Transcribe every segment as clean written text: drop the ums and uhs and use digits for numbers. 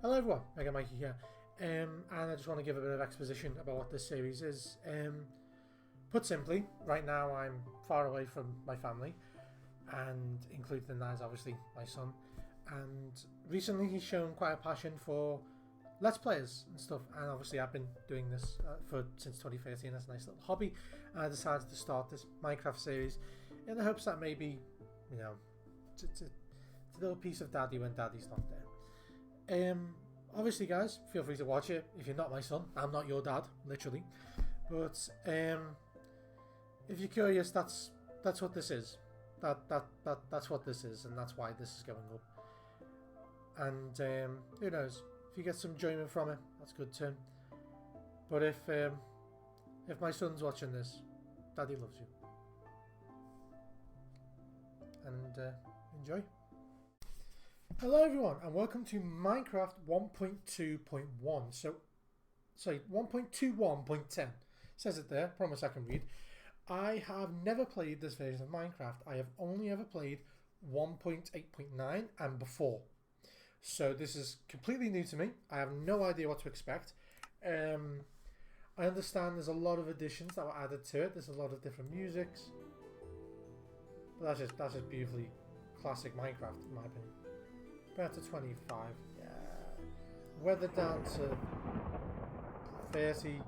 Hello everyone, Megamikey here, and I just want to give a bit of exposition about what this series is. Put simply, right now I'm far away from my family, and included in that is obviously my son, and recently he's shown quite a passion for Let's Players and stuff, and obviously I've been doing this since 2013 as a nice little hobby, and I decided to start this Minecraft series in the hopes that maybe, you know, it's a little piece of daddy when daddy's not there. Obviously guys, feel free to watch it. If you're not my son, I'm not your dad, literally. But if you're curious, that's what this is. That's what this is, and that's why this is going up. And who knows? If you get some enjoyment from it, that's good too. But if my son's watching this, daddy loves you. And enjoy. Hello everyone, and welcome to Minecraft 1.2.1. Sorry, 1.21.10. Says it there, promise I can read. I have never played this version of Minecraft. I have only ever played 1.8.9 and before. So this is completely new to me. I have no idea what to expect. I understand there's a lot of additions that were added to it. There's a lot of different musics. But that's just beautifully classic Minecraft in my opinion. Back to 25, yeah. Weather down to 30.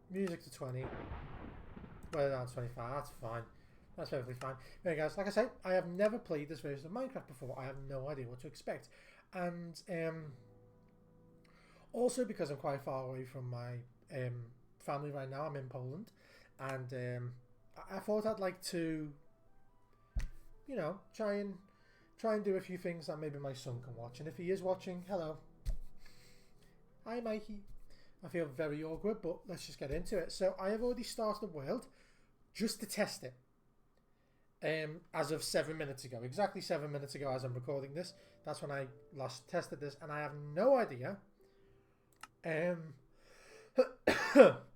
Music to 20. Weather down to 25, that's fine. That's perfectly fine. Anyway guys, like I say, I have never played this version of Minecraft before. I have no idea what to expect. And also because I'm quite far away from my family right now, I'm in Poland. And I thought I'd like to, you know, try and do a few things that maybe my son can watch. And if he is watching, hello. Hi, Mikey. I feel very awkward, but let's just get into it. So I have already started the world just to test it. As of 7 minutes ago. Exactly 7 minutes ago as I'm recording this. That's when I last tested this. And I have no idea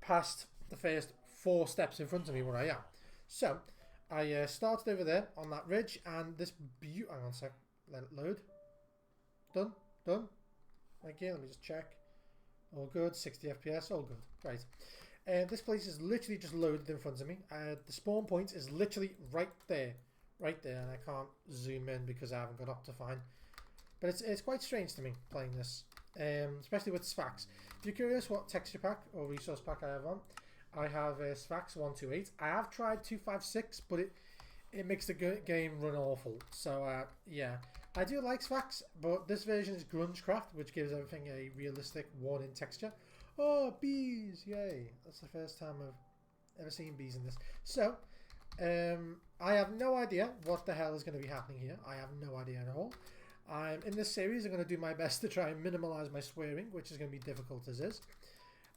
past the first 4 steps in front of me where I am. So I started over there on that ridge, and this hang on a sec, let it load. Done. Thank you. Let me just check. All good. 60 FPS. All good. Right. This place is literally just loaded in front of me. The spawn point is literally right there, and I can't zoom in because I haven't got Optifine. But it's quite strange to me playing this, especially with Sphax. If you're curious what texture pack or resource pack I have on, I have Sphax 128. I have tried 256, but it makes the game run awful. So yeah, I do like Sphax, but this version is Grungecraft, which gives everything a realistic 1 in texture. Oh, bees! Yay! That's the first time I've ever seen bees in this. So I have no idea what the hell is going to be happening here. I have no idea at all. In this series, I'm going to do my best to try and minimize my swearing, which is going to be difficult as is.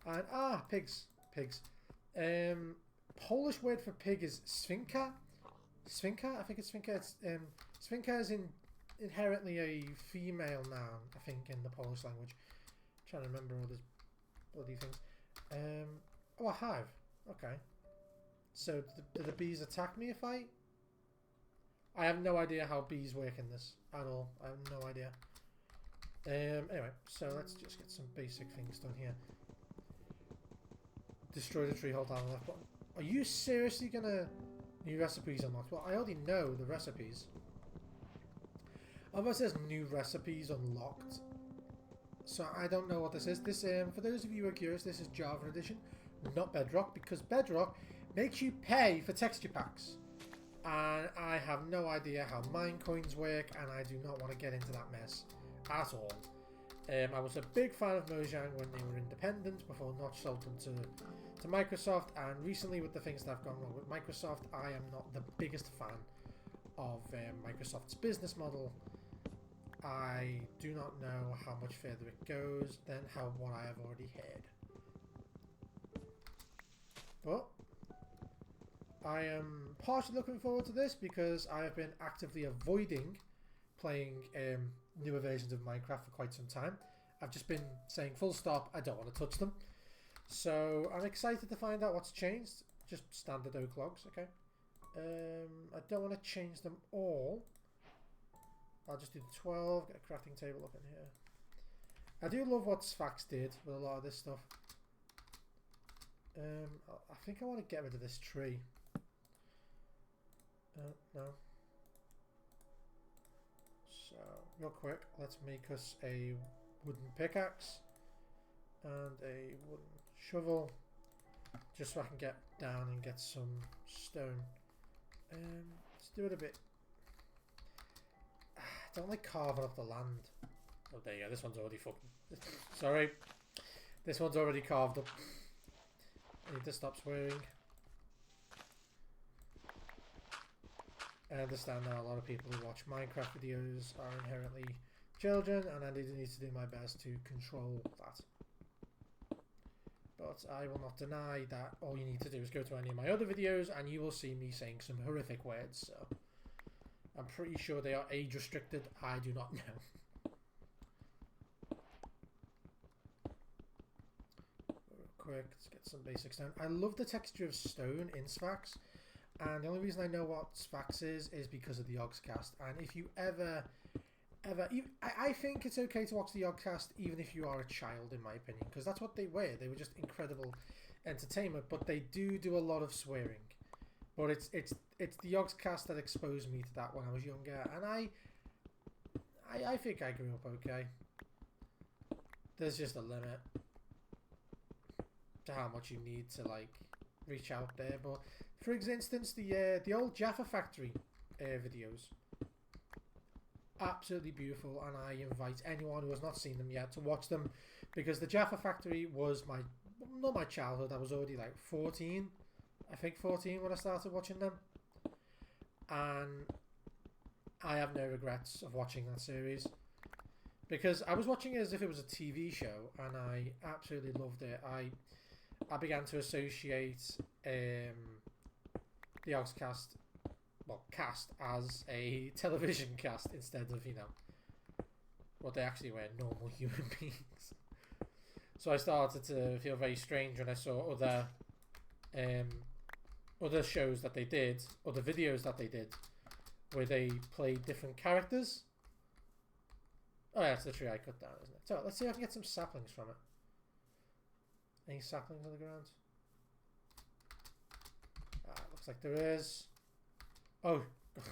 And pigs. Polish word for pig is svinka. Svinka? I think it's svinka. It's svinka is inherently a female noun, I think, in the Polish language. I'm trying to remember all these bloody things. Oh, a hive. Okay. So do the bees attack me if I have no idea how bees work in this at all. I have no idea. Anyway, so let's just get some basic things done here. Destroy the tree, hold down the left button. Are you seriously gonna... New recipes unlocked? Well, I already know the recipes. Otherwise, there's new recipes unlocked. So I don't know what this is. This, for those of you who are curious, this is Java Edition, not Bedrock, because Bedrock makes you pay for texture packs. And I have no idea how mine coins work, and I do not want to get into that mess at all. I was a big fan of Mojang when they were independent before Notch sold them to Microsoft, and recently with the things that have gone wrong with Microsoft, I am not the biggest fan of Microsoft's business model. I do not know how much further it goes than what I have already heard. But I am partially looking forward to this because I have been actively avoiding playing newer versions of Minecraft for quite some time. I've just been saying full stop, I don't want to touch them. So I'm excited to find out what's changed. Just standard oak logs, okay. I don't want to change them all. I'll just do the 12, get a crafting table up in here. I do love what Sphax did with a lot of this stuff. I think I want to get rid of this tree. No. So, real quick, let's make us a wooden pickaxe and a wooden shovel, just so I can get down and get some stone. Let's do it a bit. I don't like carving up the land. Oh, there you go. This one's already fucking. Sorry. This one's already carved up. I need to stop swearing. I understand that a lot of people who watch Minecraft videos are inherently children, and I need to do my best to control that. But I will not deny that all you need to do is go to any of my other videos and you will see me saying some horrific words. So I'm pretty sure they are age restricted. I do not know. Real quick, let's get some basics down. I love the texture of stone in Sphax. And the only reason I know what Sphax is because of the Yogscast. And if you I think it's okay to watch the Yogscast even if you are a child, in my opinion, because that's what they were. They were just incredible entertainment, but they do a lot of swearing. But it's the Yogscast that exposed me to that when I was younger, and I think I grew up okay. There's just a limit to how much you need to like reach out there. But for instance, the old Jaffa Factory videos, absolutely beautiful, and I invite anyone who has not seen them yet to watch them, because the Jaffa Factory was not my childhood. I was already like 14, I think 14 when I started watching them, and I have no regrets of watching that series, because I was watching it as if it was a TV show, and I absolutely loved it. I began to associate the Yogscast, well, cast as a television cast instead of, you know, what they actually were, normal human beings. So I started to feel very strange when I saw other shows that they did, other videos that they did, where they played different characters. Oh yeah, it's the tree I cut down, isn't it? So let's see if I can get some saplings from it. Any saplings on the ground? Looks like there is. Oh,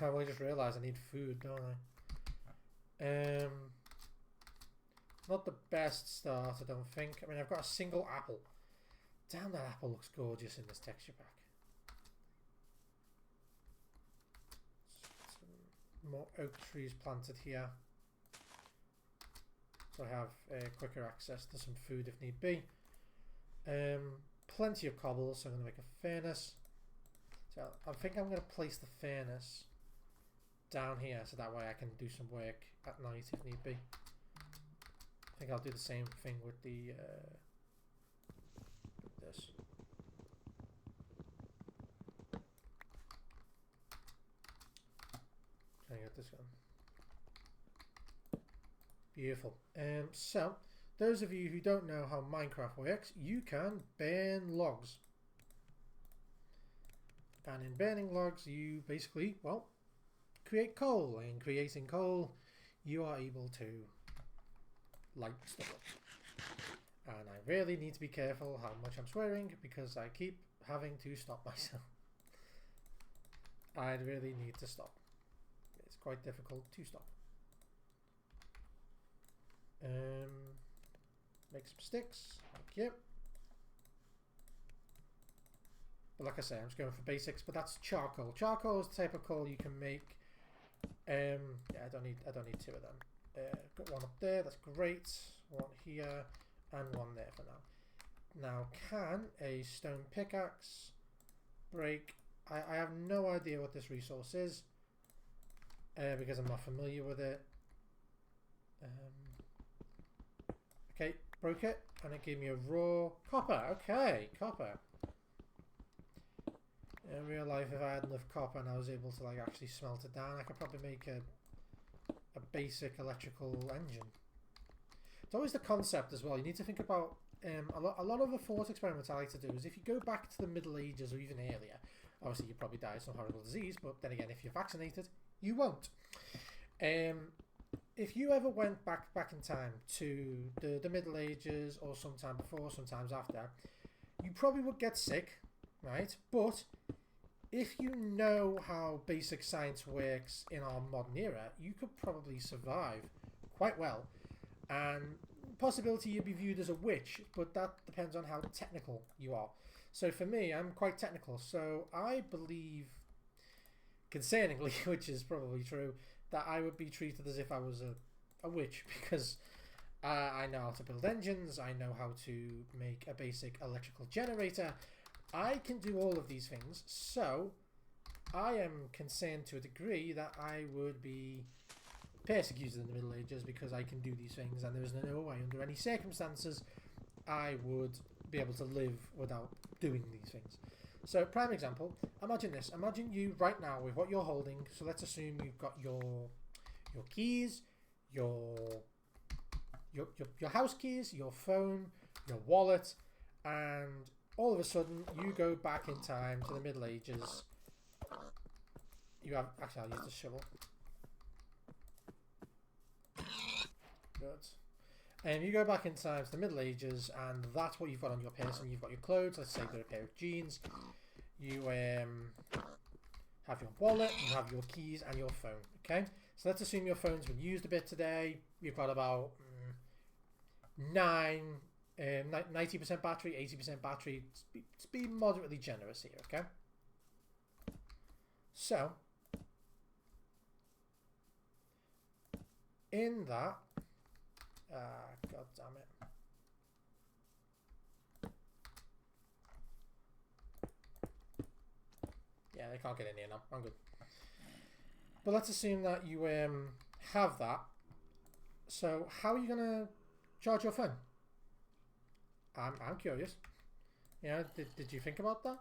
I only just realised I need food, don't I? Not the best start, I don't think. I mean, I've got a single apple. Damn, that apple looks gorgeous in this texture pack. Some more oak trees planted here, so I have quicker access to some food if need be. Plenty of cobble, so I'm going to make a furnace. So I think I'm going to place the furnace down here, so that way I can do some work at night if need be. I think I'll do the same thing with the with this. Try and get this one. Beautiful. So those of you who don't know how Minecraft works, you can burn logs. And in burning logs, you basically, well, create coal. And in creating coal, you are able to light stuff up. And I really need to be careful how much I'm swearing, because I keep having to stop myself. I really need to stop. It's quite difficult to stop. Make some sticks. Thank you. But like I say, I'm just going for basics. But that's charcoal. Charcoal is the type of coal you can make. Yeah, I don't need two of them. Got one up there. That's great. One here and one there for now. Now, can a stone pickaxe break? I have no idea what this resource is, because I'm not familiar with it. Okay, broke it, and it gave me a raw copper. Okay, copper. In real life, if I had enough copper and I was able to like actually smelt it down, I could probably make a basic electrical engine. It's always the concept as well. You need to think about a lot of the thought experiments I like to do is, if you go back to the Middle Ages or even earlier, obviously you probably die of some horrible disease, but then again, if you're vaccinated, you won't. if you ever went back in time to the Middle Ages or sometime before, sometimes after, you probably would get sick, right? But if you know how basic science works in our modern era, you could probably survive quite well. And possibility you'd be viewed as a witch, but that depends on how technical you are. So for me, I'm quite technical, so I believe, concerningly, which is probably true, that I would be treated as if I was a witch, because I know how to build engines, I know how to make a basic electrical generator, I can do all of these things, so I am concerned to a degree that I would be persecuted in the Middle Ages because I can do these things, and there is no way under any circumstances I would be able to live without doing these things. So, prime example, imagine this. Imagine you right now with what you're holding. So let's assume you've got your keys, your house keys, your phone, your wallet, and all of a sudden you go back in time to the Middle Ages. You have, actually I'll use the shovel. Good. And you go back in time to the Middle Ages, and that's what you've got on your person. You've got your clothes, let's say you've got a pair of jeans. You have your wallet, you have your keys and your phone, okay? So let's assume your phone's been used a bit today. You've got about 90% battery, 80% battery. Let's be moderately generous here, okay? So, in that, god damn it. Yeah, they can't get in here now. I'm good. But let's assume that you have that. So how are you gonna charge your phone? I'm curious. You know, did you think about that?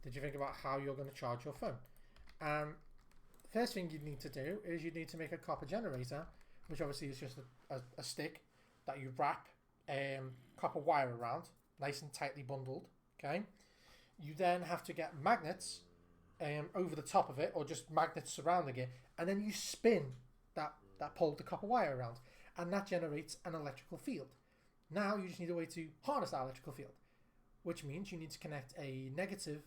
Did you think about how you're going to charge your phone? First thing you need to do is you need to make a copper generator, which obviously is just a stick that you wrap copper wire around, nice and tightly bundled. Okay. You then have to get magnets over the top of it, or just magnets surrounding it, and then you spin that pull the copper wire around, and that generates an electrical field. Now you just need a way to harness that electrical field, which means you need to connect a negative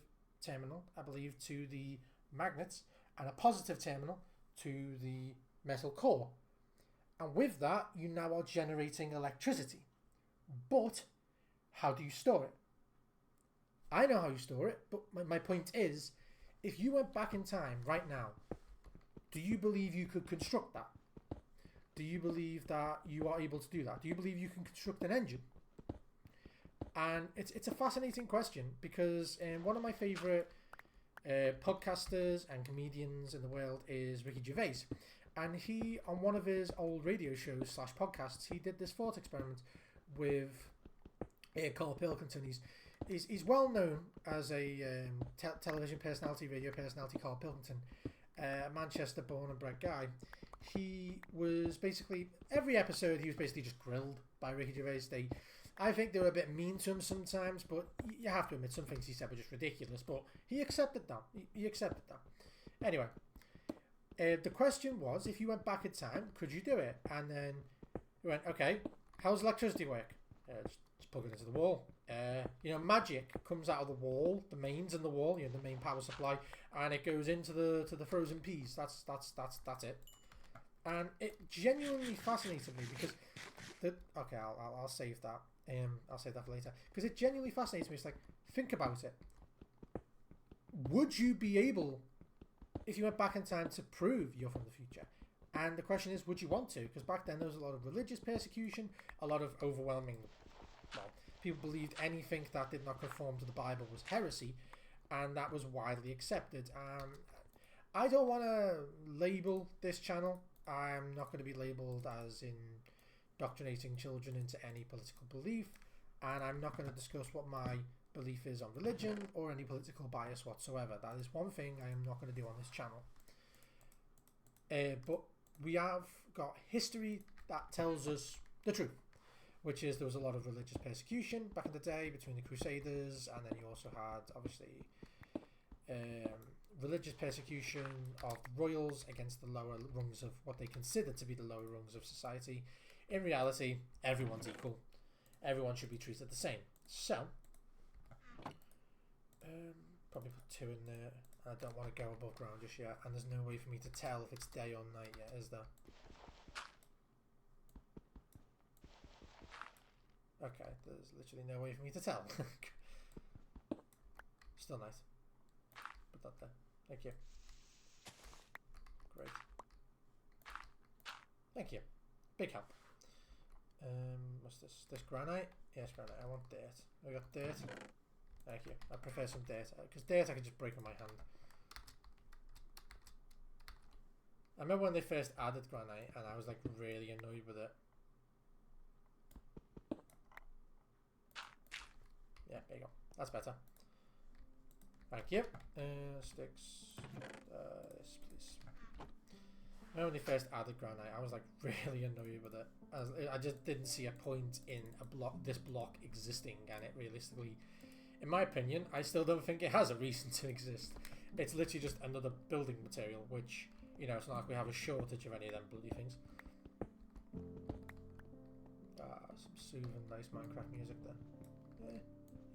terminal, I believe, to the magnets, and a positive terminal to the metal core. And with that, you now are generating electricity. But how do you store it? I know how you store it, but my point is, if you went back in time right now, do you believe you could construct that? Do you believe that you are able to do that? Do you believe you can construct an engine? And it's a fascinating question, because one of my favourite podcasters and comedians in the world is Ricky Gervais. And he, on one of his old radio shows / podcasts, he did this thought experiment with Carl Pilkington. He's well known as a television personality, radio personality, Carl Pilkington, a Manchester born and bred guy. He was basically, every episode he was basically just grilled by Ricky Gervais. I think they were a bit mean to him sometimes, but you have to admit some things he said were just ridiculous, but he accepted that. He accepted that. Anyway, the question was, if you went back in time, could you do it? And then he went, okay, how does electricity work? Just plug it into the wall. Magic comes out of the wall, the mains in the wall, the main power supply, and it goes into the frozen peas. That's it. And it genuinely fascinated me because I'll save that. I'll save that for later, because it genuinely fascinates me. It's like, think about it. Would you be able, if you went back in time, to prove you're from the future? And the question is, would you want to? Because back then there was a lot of religious persecution, a lot of overwhelming. Well, people believed anything that did not conform to the Bible was heresy, and that was widely accepted. I don't want to label this channel. I'm not going to be labelled as indoctrinating children into any political belief, and I'm not going to discuss what my belief is on religion or any political bias whatsoever. That is one thing I am not going to do on this channel. But we have got history that tells us the truth, which is there was a lot of religious persecution back in the day between the Crusaders, and then you also had, obviously, religious persecution of royals against the lower rungs of what they consider to be the lower rungs of society. In reality, everyone's equal. Everyone should be treated the same. So, probably put 2 in there. I don't want to go above ground just yet, and there's no way for me to tell if it's day or night yet, is there? Okay, there's literally no way for me to tell. Still nice. Put that there. Thank you. Great. Thank you. Big help. What's this? This granite? Yes, granite. I want dirt. I got dirt. Thank you. I prefer some dirt, because dirt I can just break with my hand. I remember when they first added granite, and I was like really annoyed with it. Yeah, there you go. That's better. Thank you. Sticks. This, please. I remember when they first added granite, I was like really annoyed with it. I just didn't see a point in this block existing, and it realistically, in my opinion, I still don't think it has a reason to exist. It's literally just another building material, which, you know, it's not like we have a shortage of any of them bloody things. Some soothing, nice Minecraft music there.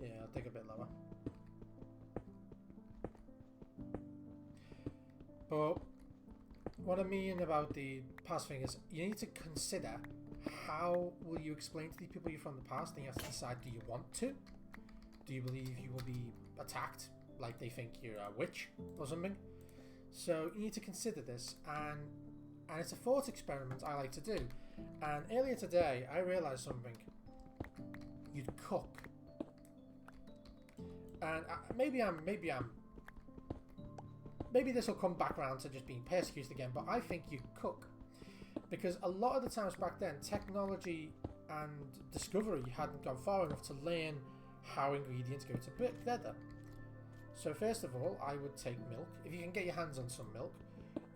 Yeah, I'll dig a bit lower. But what I mean about the past thing is you need to consider how will you explain to the people you're from the past, and you have to decide, do you want to? Do you believe you will be attacked like they think you're a witch or something? So you need to consider this, and it's a thought experiment I like to do. And earlier today I realised something. You'd cook. And maybe this will come back around to just being persecuted again, but I think you cook. Because a lot of the times back then, technology and discovery hadn't gone far enough to learn how ingredients go together. So first of all, I would take milk. If you can get your hands on some milk,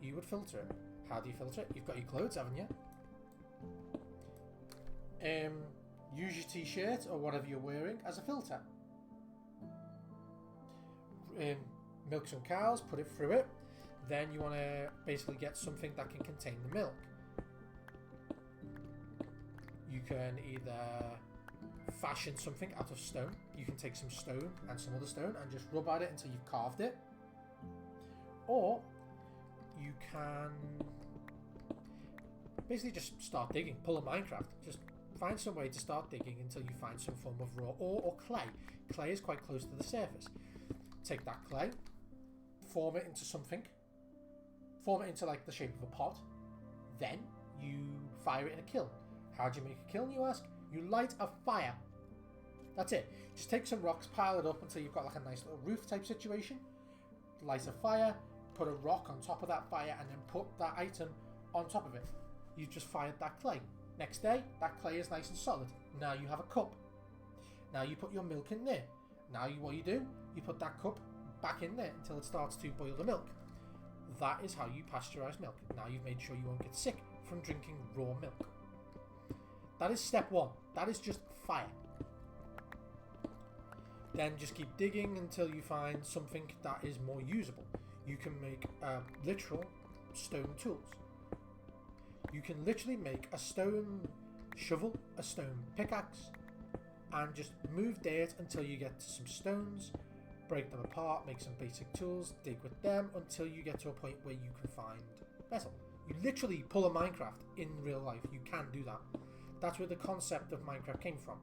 you would filter it. How do you filter it? You've got your clothes, haven't you? Use your t-shirt or whatever you're wearing as a filter. Milk some cows, put it through it. Then you want to basically get something that can contain the milk. You can either fashion something out of stone. You can take some stone and some other stone and just rub at it until you've carved it. Or you can basically just start digging. Pull a Minecraft. Just find some way to start digging until you find some form of raw ore or clay. Clay is quite close to the surface. Take that clay, form it into something, form it into like the shape of a pot, then you fire it in a kiln. How do you make a kiln, you ask? You light a fire. That's it. Just take some rocks, pile it up until you've got like a nice little roof type situation. Light a fire, put a rock on top of that fire, and then put that item on top of it. You've just fired that clay. Next day, that clay is nice and solid. Now you have a cup. Now you put your milk in there. Now what you do, you put that cup back in there until it starts to boil the milk. That is how you pasteurize milk. Now you've made sure you won't get sick from drinking raw milk. That is step one. That is just fire. Then just keep digging until you find something that is more usable. You can make literal stone tools. You can literally make a stone shovel, a stone pickaxe, and just move dirt until you get to some stones, break them apart, make some basic tools, dig with them until you get to a point where you can find metal. You literally pull a Minecraft in real life. You can do that. That's where the concept of Minecraft came from.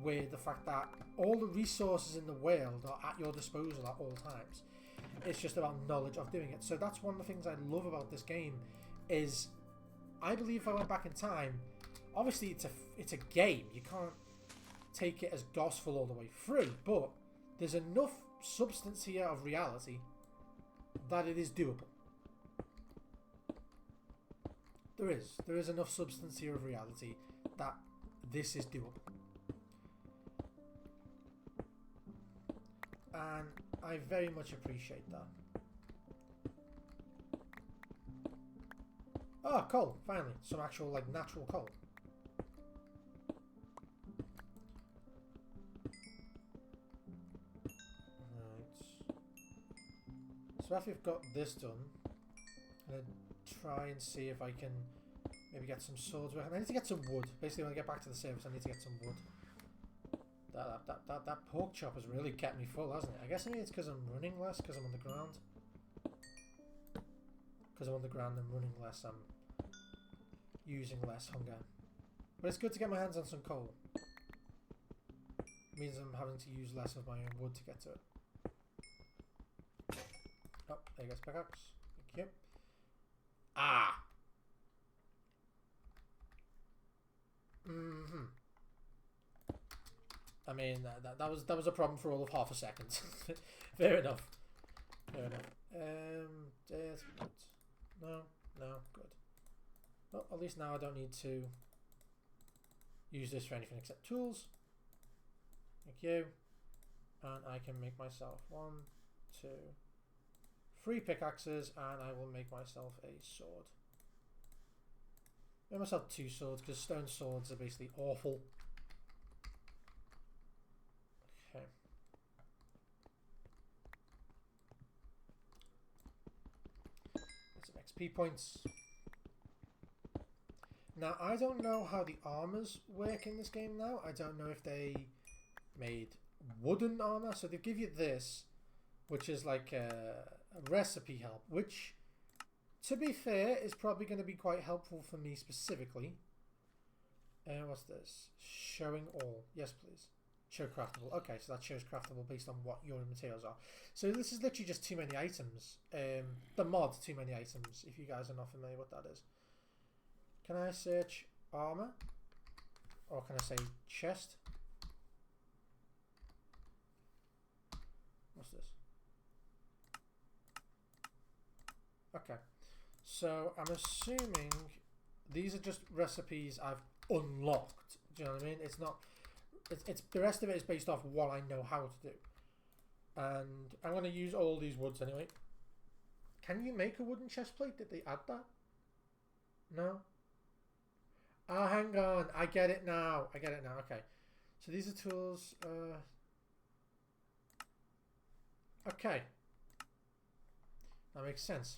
Where the fact that all the resources in the world are at your disposal at all times. It's just about knowledge of doing it. So that's one of the things I love about this game is I believe if I went back in time, obviously it's a game. You can't take it as gospel all the way through, but there's enough substance here of reality that it is doable. There is enough substance here of reality that this is doable. And I very much appreciate that. Oh, coal, finally. Some actual, like, natural coal. Right. So after we've got this done, I'm going to try and see if I can maybe get some swords. I need to get some wood. Basically, when I get back to the surface, I need to get some wood. That pork chop has really kept me full, hasn't it? I guess maybe it's because I'm running less, because I'm on the ground. Because I'm on the ground and running less, I'm using less hunger. But it's good to get my hands on some coal. It means I'm having to use less of my own wood to get to it. Oh, there goes pickaxe. Thank you. Ah! I mean, that was a problem for all of half a second. Fair enough. Fair enough. There's wood. No, good. Well, at least now I don't need to use this for anything except tools. Thank you. And I can make myself 1, 2, 3 pickaxes, and I will make myself a sword. Make myself 2 swords, because stone swords are basically awful. Okay. Get some XP points. Now, I don't know how the armors work in this game now. I don't know if they made wooden armor. So they give you this, which is like a recipe help, which, to be fair, is probably going to be quite helpful for me specifically. What's this? Showing all. Yes, please. Show craftable. Okay, so that shows craftable based on what your materials are. So this is literally just too many items. The mod, too many items, if you guys are not familiar what that is. Can I search armor? Or can I say chest? What's this? Okay. So I'm assuming these are just recipes I've unlocked. Do you know what I mean? It's not... It's the rest of it is based off what I know how to do. And I'm going to use all these woods anyway. Can you make a wooden chest plate? Did they add that? No? Oh, hang on. I get it now. Okay. So these are tools. Okay. That makes sense.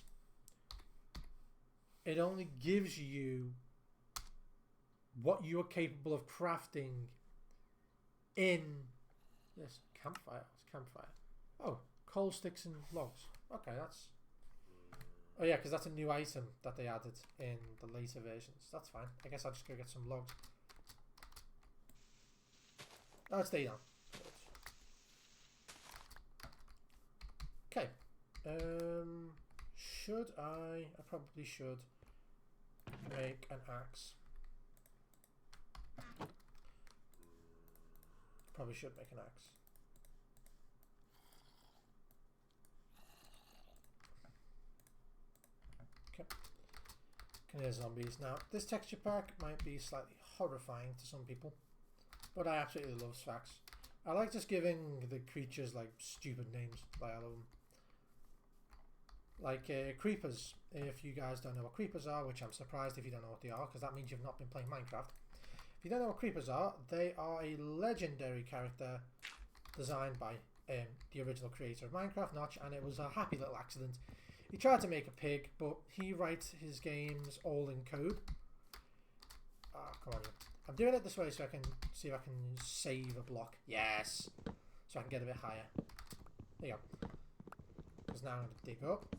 It only gives you what you are capable of crafting in this campfire. It's campfire. Oh, coal sticks and logs. Okay, that's... Oh yeah, because that's a new item that they added in the later versions. That's fine. I guess I'll just go get some logs. Oh, it's stay down. Okay. Should I probably should make an axe. Probably should make an axe. Okay. Can hear zombies. Now, this texture pack might be slightly horrifying to some people, but I absolutely love Sphax. I like just giving the creatures like stupid names. Like I love them. Like creepers. If you guys don't know what creepers are, which I'm surprised if you don't know what they are, because that means you've not been playing Minecraft. If you don't know what creepers are, they are a legendary character designed by the original creator of Minecraft, Notch, and it was a happy little accident. He tried to make a pig, but he writes his games all in code. Ah, come on. I'm doing it this way so I can see if I can save a block. Yes! So I can get a bit higher. There you go. Because now I'm going to dig up.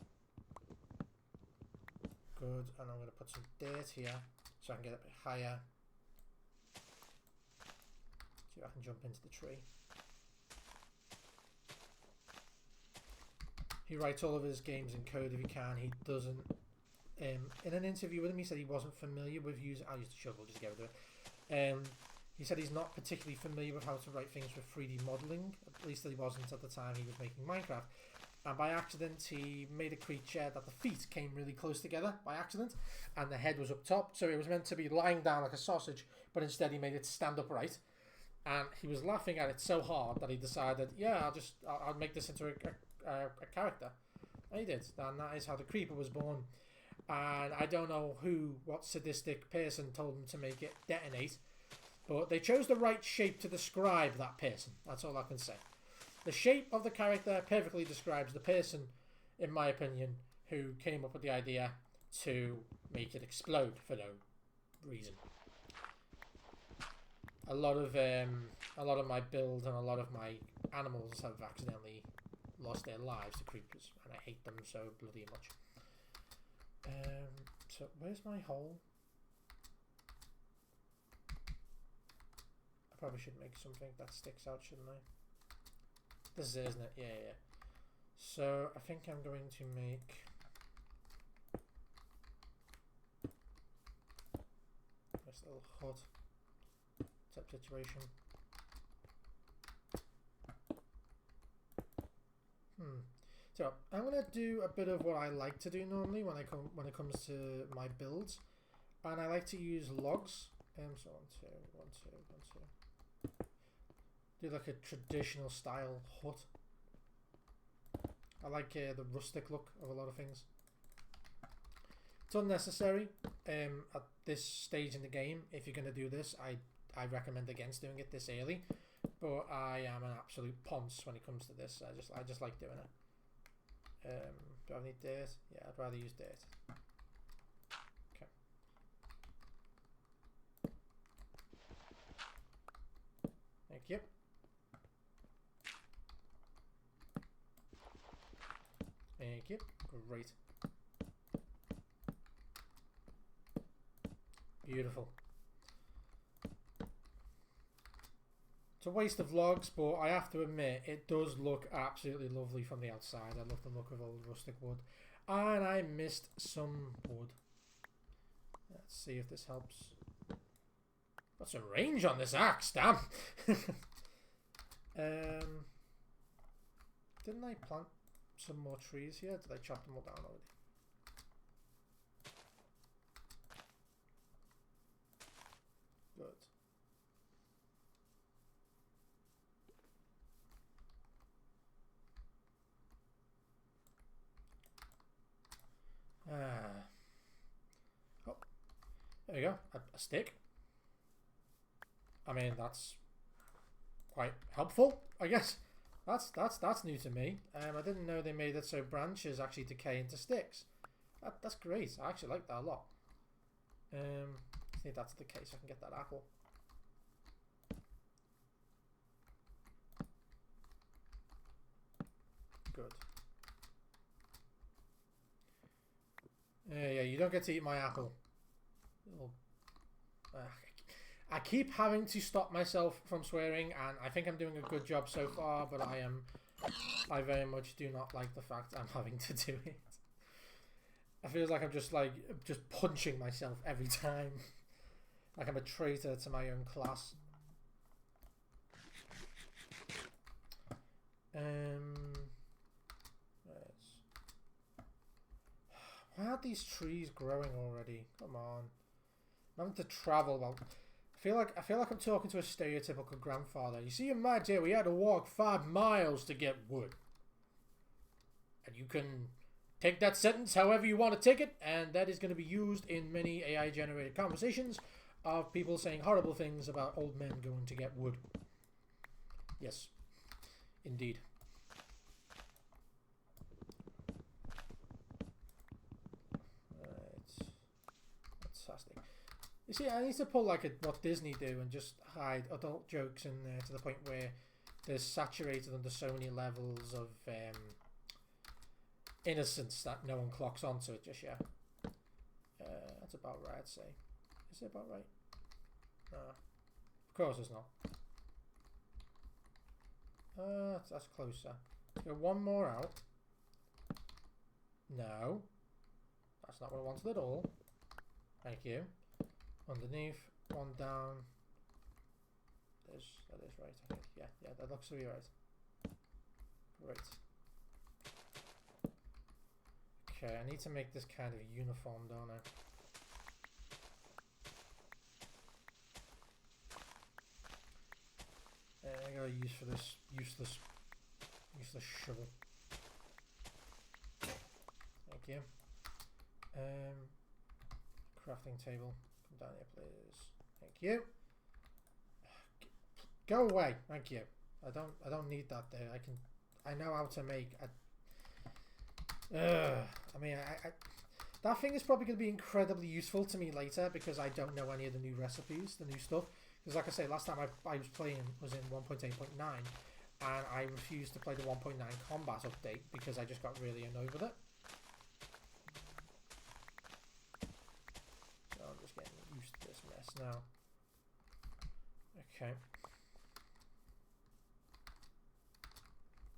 Good. And I'm going to put some dirt here so I can get a bit higher. See if I can jump into the tree. He writes all of his games in code if he can. He doesn't. In an interview with him, he said he wasn't familiar with using... I'll use the shovel just to get rid of it. He said he's not particularly familiar with how to write things with 3D modelling. At least that he wasn't at the time he was making Minecraft. And by accident, he made a creature that the feet came really close together by accident. And the head was up top. So it was meant to be lying down like a sausage. But instead he made it stand upright. And he was laughing at it so hard that he decided, yeah, I'll make this into a character. And he did. And that is how the creeper was born. And I don't know what sadistic person told him to make it detonate. But they chose the right shape to describe that person. That's all I can say. The shape of the character perfectly describes the person in my opinion, who came up with the idea to make it explode for no reason. A lot of my build and a lot of my animals have accidentally lost their lives to creepers, and I hate them so bloody much. So where's my hole? I probably should make something that sticks out, shouldn't I? This is it, isn't it? Yeah, yeah. So I think I'm going to make this little hut type situation. So I'm gonna do a bit of what I like to do normally when it comes to my builds, and I like to use logs. So one, two. Do like a traditional style hut. I like the rustic look of a lot of things. It's unnecessary at this stage in the game. If you're gonna do this, I recommend against doing it this early. But I am an absolute ponce when it comes to this. I just like doing it. Do I need dirt? Yeah, I'd rather use dirt. Okay. Thank you. Thank you. Great. Beautiful. It's a waste of logs, but I have to admit, it does look absolutely lovely from the outside. I love the look of old rustic wood. And I missed some wood. Let's see if this helps. Got some range on this axe, damn! Didn't I plant some more trees here? Did I chop them all down already? Good. Oh, there we go. A stick. I mean, that's quite helpful, I guess. That's new to me. I didn't know they made it so branches actually decay into sticks. That's great. I actually like that a lot. I think that's the case. I can get that apple. Good. Yeah, you don't get to eat my apple. I keep having to stop myself from swearing, and I think I'm doing a good job so far, but I very much do not like the fact I'm having to do it. I feel like I'm just punching myself every time. Like I'm a traitor to my own class. Why aren't these trees growing already? Come on. I'm having to travel. Well, I feel like I'm talking to a stereotypical grandfather. You see, in my day, we had to walk 5 miles to get wood. And you can take that sentence however you want to take it, and that is going to be used in many AI-generated conversations of people saying horrible things about old men going to get wood. Yes, indeed. Fantastic. You see, I need to pull like what Disney do and just hide adult jokes in there to the point where they're saturated under so many levels of innocence that no one clocks onto it just yet. That's about right, I'd say. Is it about right? No. Of course it's not. That's closer. Let's go one more out. No. That's not what I wanted at all. Thank you. Underneath, one down. That is right, I think. Yeah, that looks to be right. Great. Okay, I need to make this kind of uniform, don't I? I gotta use for this useless shovel. Thank you. Crafting table. Come down here, please. Thank you. Go away. Thank you. I don't need that there. I know how to make a I mean, that thing is probably going to be incredibly useful to me later because I don't know any of the new recipes, the new stuff. Because like I say, last time I was playing was in 1.8.9 and I refused to play the 1.9 combat update because I just got really annoyed with it. So I'm just getting used to this mess now. Okay.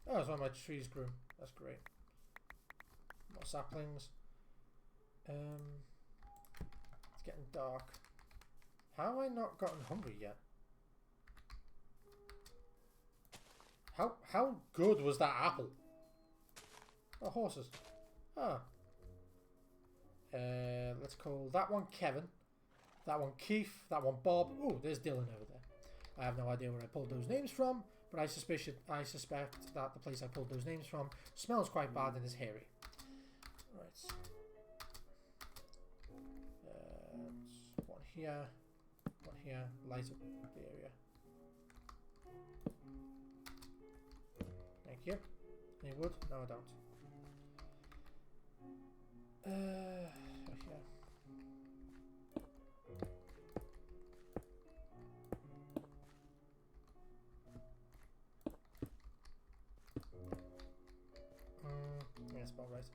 Oh, that's why my trees grew. That's great. More saplings. It's getting dark. How have I not gotten hungry yet? How good was that apple? Oh, horses. Ah. Let's call that one Kevin. That one Keith. That one Bob. Oh, there's Dylan over there. I have no idea where I pulled those names from, but I suspect that the place I pulled those names from smells quite bad and is hairy. Right. One here. One here. Light up the area. Thank you. Any wood? No, I don't. Here. Yeah, that's about right.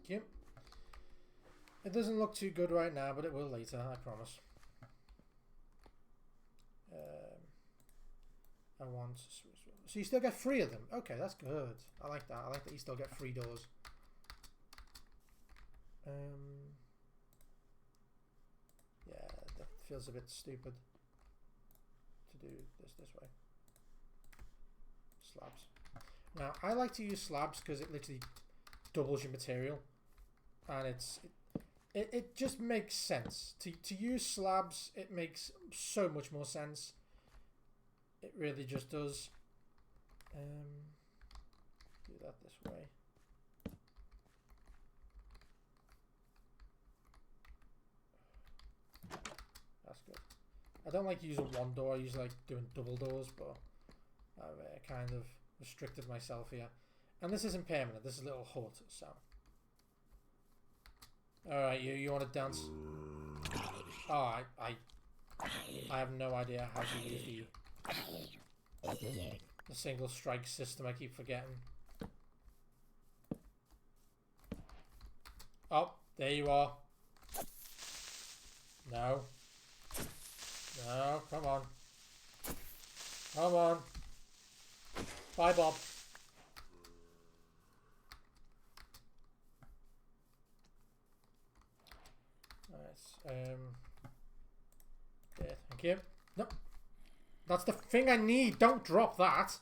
Yep. It doesn't look too good right now, but it will later, I promise. I want... So you still get 3 of them. Okay, that's good. I like that. I like that you still get 3 doors. Yeah, that feels a bit stupid to do this way. Slabs. Now, I like to use slabs because it literally doubles your material. And it just makes sense. To use slabs, it makes so much more sense. It really just does. Do that this way. That's good. I don't like using one door. I usually like doing double doors, but I've kind of restricted myself here. And this isn't permanent. This is a little hut, so. Alright, you want to dance? Oh, I have no idea how to use the single strike system. I keep forgetting. Oh, there you are. No. No, come on. Come on. Bye, Bob. Nice. There, thank you. Nope. That's the thing I need. Don't drop that.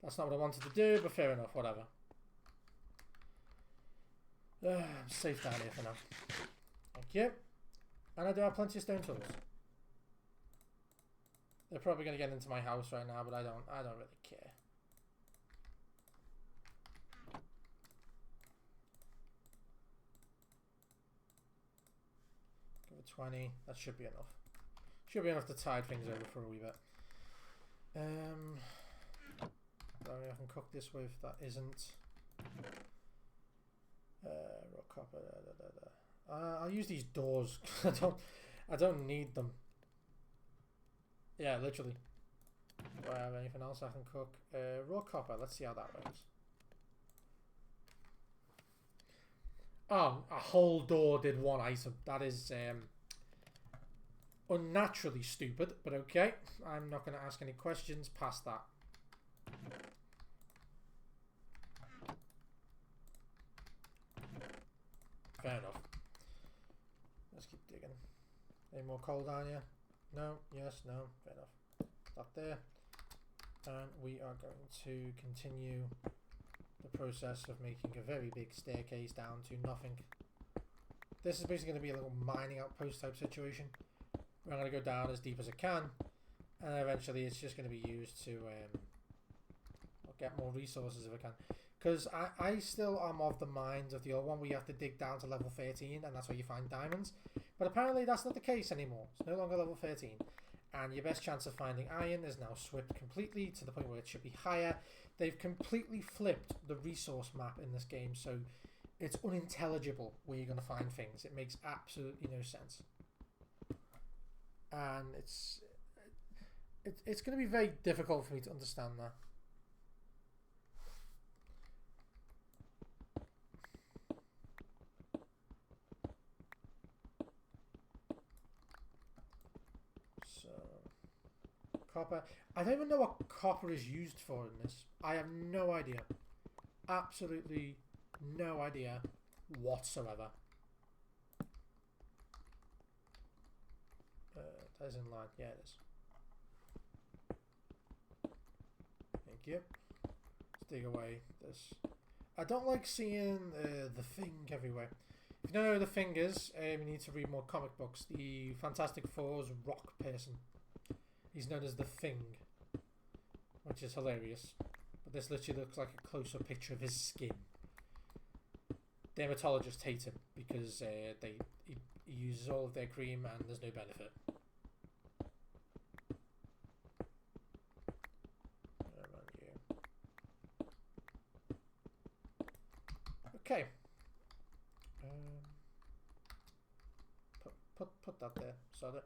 That's not what I wanted to do, but fair enough, whatever. I'm safe down here for now. Thank you. And I do have plenty of stone tools. They're probably going to get into my house right now, but I don't really care. Give it 20. That should be enough. Should be enough to tide things over for a wee bit. I can cook this with. That isn't. Rock copper. I'll use these doors. I don't need them. Yeah, literally. Do I have anything else I can cook? Raw copper. Let's see how that works. Oh, a whole door did 1 item. That is unnaturally stupid, but okay. I'm not going to ask any questions past that. Fair enough. Let's keep digging. Any more coal down here? No, yes, no, fair enough. That there. And we are going to continue the process of making a very big staircase down to nothing. This is basically going to be a little mining outpost type situation. I'm going to go down as deep as I can, and eventually it's just going to be used to get more resources if I can. Because I still am of the mind of the old one where you have to dig down to level 13 and that's where you find diamonds. But apparently that's not the case anymore. It's no longer level 13. And your best chance of finding iron is now swept completely to the point where it should be higher. They've completely flipped the resource map in this game, so it's unintelligible where you're going to find things. It makes absolutely no sense. And it's going to be very difficult for me to understand that. So, copper. I don't even know what copper is used for in this. I have no idea. Absolutely no idea whatsoever. That is in line. Yeah, it is. Thank you. Let's dig away this. I don't like seeing the thing everywhere. If you don't know who the thing is, you need to read more comic books. The Fantastic Four's rock person. He's known as the Thing, which is hilarious. But this literally looks like a close-up picture of his skin. Dermatologists hate him because he uses all of their cream and there's no benefit. Okay. Put that there. Sod it.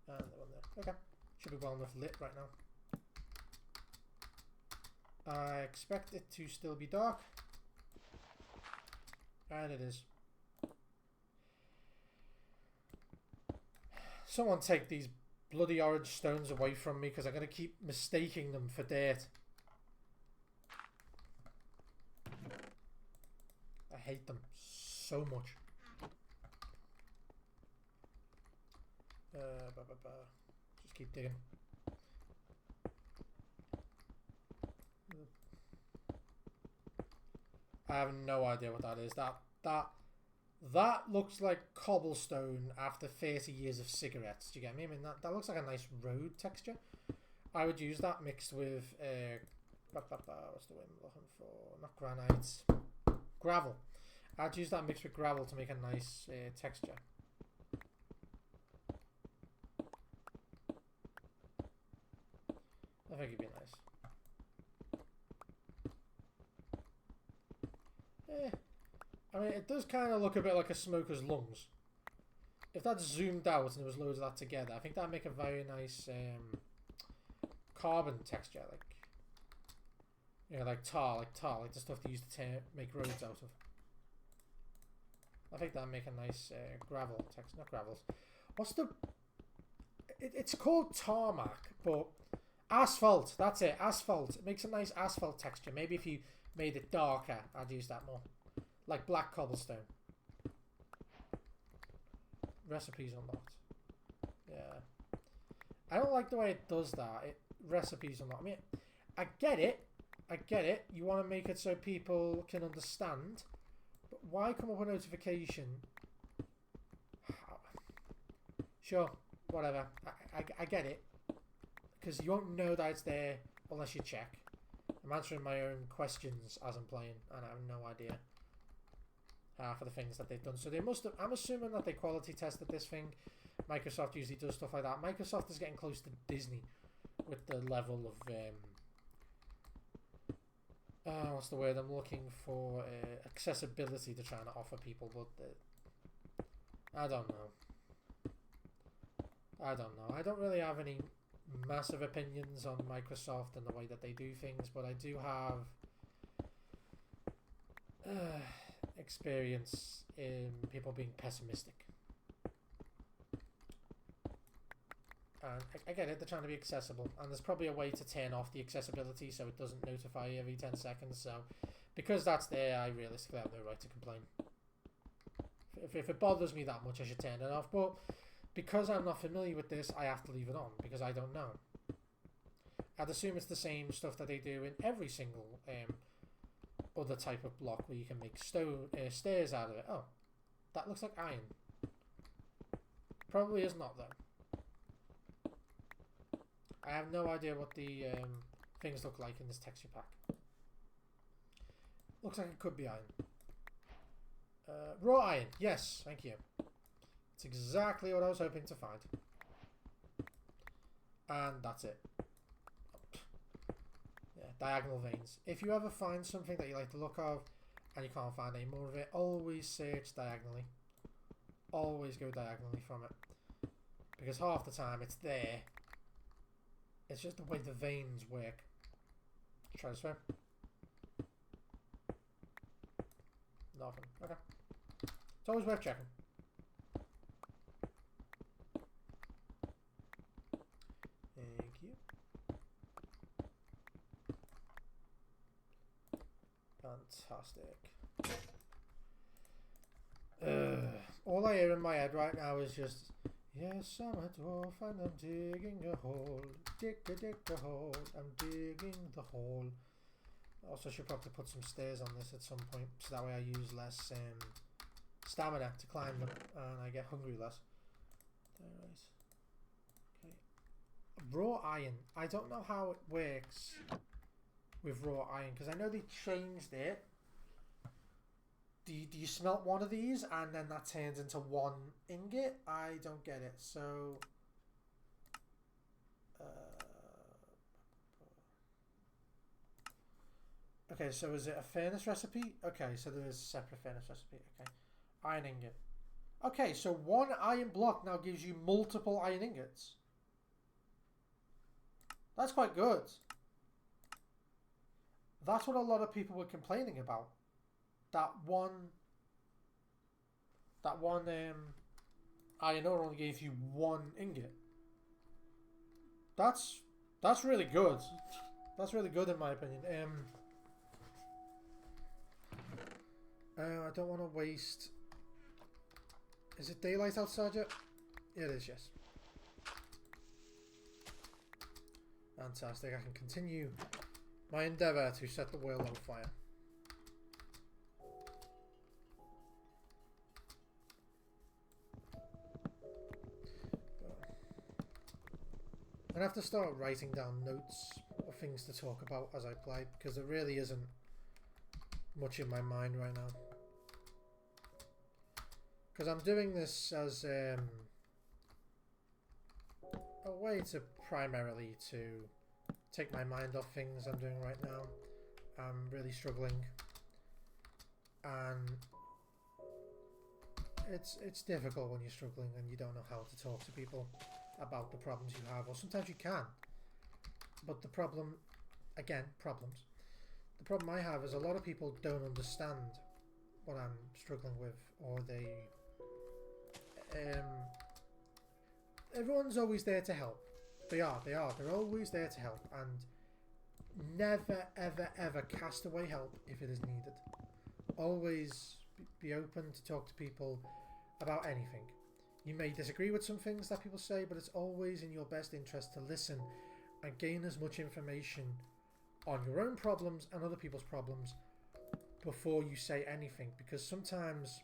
And the one there. Okay. Should be well enough lit right now. I expect it to still be dark. And it is. Someone take these bloody orange stones away from me because I'm going to keep mistaking them for dirt. I hate them so much. Just keep digging. I have no idea what that is. That looks like cobblestone after 30 years of cigarettes. Do you get me? I mean, that looks like a nice road texture. I would use that mixed with what's the word I'm looking for? Not granite. Gravel. I'd use that mixed with gravel to make a nice texture. I think it'd be nice. I mean, it does kind of look a bit like a smoker's lungs. If that's zoomed out and there was loads of that together, I think that'd make a very nice carbon texture, like, you know, like tar, like the stuff they used to make roads out of. I think that'd make a nice gravel texture, not gravels. What's the? It's called tarmac, but asphalt. That's it, asphalt. It makes a nice asphalt texture. Maybe if you made it darker, I'd use that more. Like black cobblestone. Recipes unlocked. Yeah. I don't like the way it does that. Recipes unlocked. I mean, I get it. I get it. You want to make it so people can understand. But why come up with a notification? Sure. Whatever. I get it. Because you won't know that it's there unless you check. I'm answering my own questions as I'm playing. And I have no idea. For the things that they've done. So they must have, I'm assuming that they quality tested this thing. Microsoft usually does stuff like that. Microsoft is getting close to Disney with the level of what's the word I'm looking for, accessibility they're trying to offer people, but I don't know. I don't really have any massive opinions on Microsoft and the way that they do things, but I do have experience in people being pessimistic. And I get it, they're trying to be accessible, and there's probably a way to turn off the accessibility so it doesn't notify you every 10 seconds, so because that's there, I realistically have no right to complain. If it bothers me that much, I should turn it off, but because I'm not familiar with this, I have to leave it on, because I don't know. I'd assume it's the same stuff that they do in every single other type of block where you can make stairs out of it. Oh, that looks like iron. Probably is not, though. I have no idea what the things look like in this texture pack. Looks like it could be iron. Raw iron. Yes, thank you. It's exactly what I was hoping to find. And that's it. Yeah, diagonal veins. If you ever find something that you like the look of and you can't find any more of it, always search diagonally. Always go diagonally from it. Because half the time it's there. It's just the way the veins work. Try to swim. Nothing. Okay. It's always worth checking. Thank you. Fantastic. All I hear in my head right now is just, yes, I'm a dwarf and I'm digging a hole. Dig a hole. I'm digging the hole. Also, should probably put some stairs on this at some point, so that way I use less stamina to climb them and I get hungry less. Right. Okay. Raw iron. I don't know how it works with raw iron because I know they changed it. Do you smelt one of these and then that turns into one ingot? I don't get it. So okay, so is it a furnace recipe? Okay, so there is a separate furnace recipe. Okay, iron ingot. Okay, so one iron block now gives you multiple iron ingots. That's quite good. That's what a lot of people were complaining about. That one iron ore only gave you one ingot. That's really good. That's really good in my opinion. I don't want to waste. Is it daylight outside yet? Yeah, it is, yes. Fantastic. I can continue my endeavour to set the world on fire. I'm going to have to start writing down notes of things to talk about as I play, because there really isn't much in my mind right now. Because I'm doing this as a way to primarily to take my mind off things I'm doing right now. I'm really struggling, and it's difficult when you're struggling and you don't know how to talk to people about the problems you have, or sometimes you can, but the problem, again, problems. The problem I have is a lot of people don't understand what I'm struggling with, or they everyone's always there to help. They're always there to help, and never ever cast away help if it is needed. Always be open to talk to people about anything. You may disagree with some things that people say, but it's always in your best interest to listen and gain as much information on your own problems and other people's problems before you say anything, because sometimes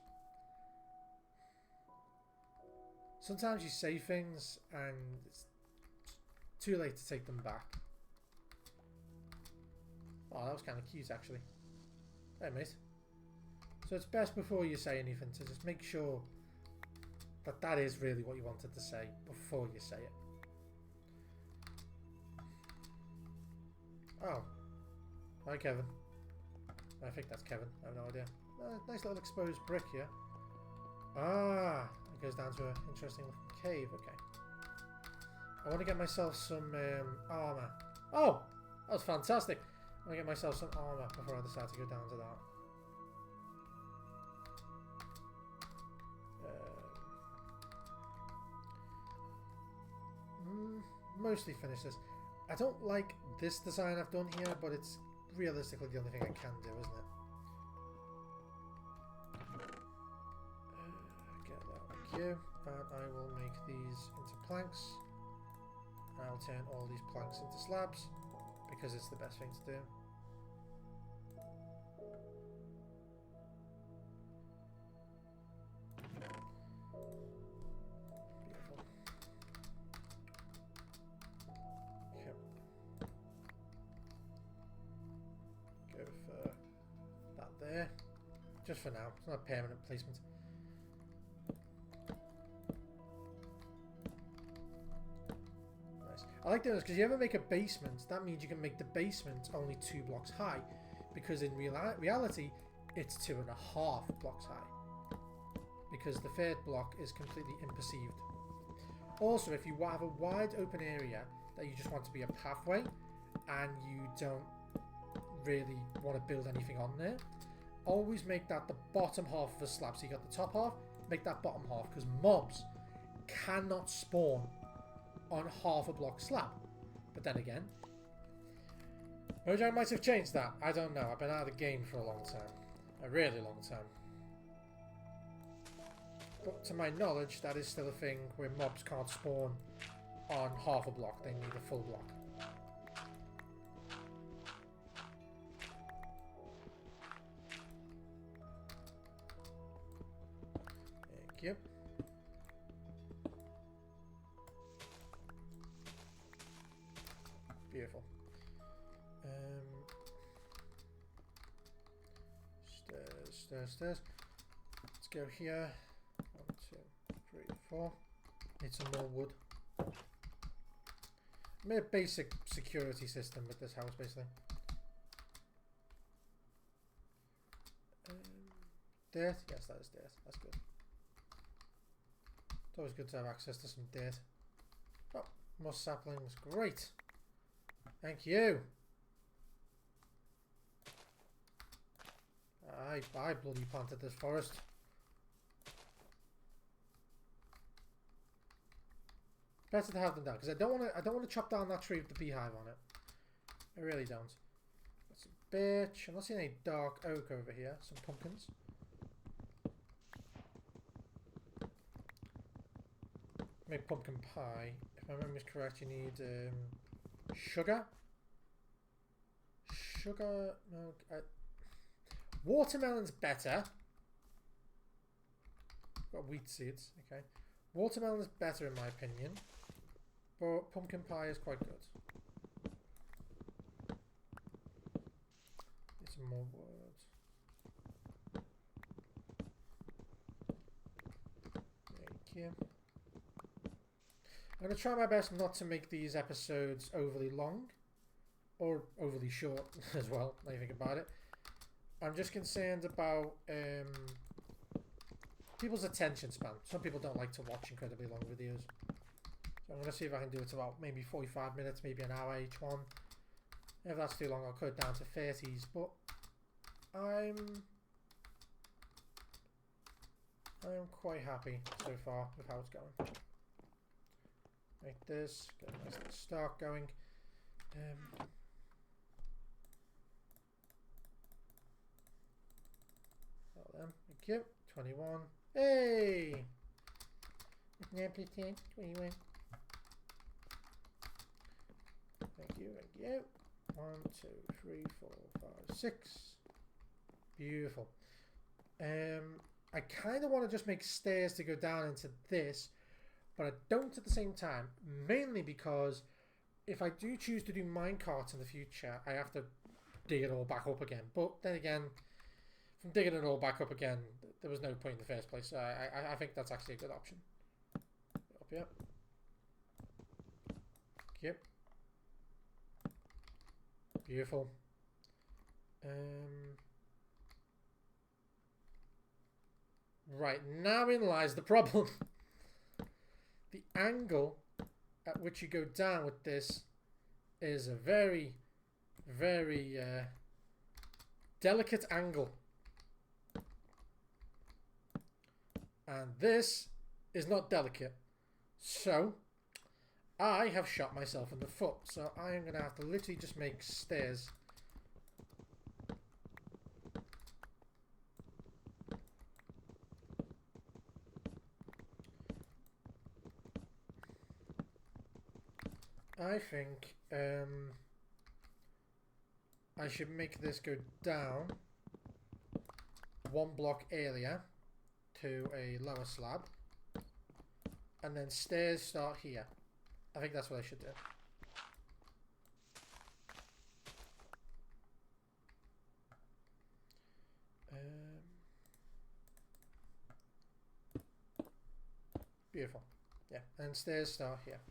you say things and it's too late to take them back. Oh, that was kind of cute actually. Hey mate. So it's best before you say anything to just make sure that that is really what you wanted to say before you say it. Oh. Hi Kevin. I think that's Kevin. I have no idea. Nice little exposed brick here. Ah, it goes down to an interesting looking cave. Okay. I want to get myself some armor. Oh, that was fantastic. I want to get myself some armor before I decide to go down to that. Mostly finish this. I don't like this design I've done here, but it's realistically the only thing I can do, isn't it? Get that like you, and I will make these into planks. And I'll turn all these planks into slabs because it's the best thing to do. Just for now, it's not a permanent placement. I like doing this because you ever make a basement, that means you can make the basement only 2 blocks high. Because in reality, it's 2.5 blocks high. Because the 3rd block is completely imperceived. Also, if you have a wide open area that you just want to be a pathway, and you don't really want to build anything on there, always make that the bottom half of a slab. So you got the top half, make that bottom half, because mobs cannot spawn on half a block slab. But then again, Mojang might have changed that. I don't know. I've been out of the game for a long time. A really long time. But to my knowledge, that is still a thing where mobs can't spawn on half a block. They need a full block. Thank you. Beautiful. Stairs. Let's go here. 1, 2, 3, 4. Need some more wood. Made a basic security system with this house, basically. Dirt? Yes, that is dirt. That's good. It's always good to have access to some dirt. Oh, more saplings. Great. Thank you. I bloody planted this forest. Better to have them down because I don't want to chop down that tree with the beehive on it. I really don't. Got some birch. I'm not seeing any dark oak over here. Some pumpkins. Make pumpkin pie. If my memory is correct, you need sugar. Sugar. No. Watermelon's better. Got wheat seeds. Okay. Watermelon is better in my opinion, but pumpkin pie is quite good. Need some more wood. Thank you. I'm going to try my best not to make these episodes overly long or overly short as well, now you think about it. I'm just concerned about people's attention span. Some people don't like to watch incredibly long videos. So I'm going to see if I can do it to about maybe 45 minutes, maybe an hour each one. If that's too long, I'll cut it down to 30s. But I'm quite happy so far with how it's going. Like this, get a nice little start going. Well then, thank you. 21. Hey! Now please 10, 21. Thank you, thank you. 1, 2, 3, 4, 5, 6. Beautiful. I kind of want to just make stairs to go down into this, but I don't at the same time, mainly because if I do choose to do minecarts in the future, I have to dig it all back up again. But then again, from digging it all back up again, there was no point in the first place. So I think that's actually a good option. Up here. Yep. Beautiful. Right, now in lies the problem. The angle at which you go down with this is a very, very delicate angle. And this is not delicate. So, I have shot myself in the foot. So, I am going to have to literally just make stairs. I think I should make this go down 1 block earlier to a lower slab, and then stairs start here. I think that's what I should do. Beautiful. Yeah, and stairs start here.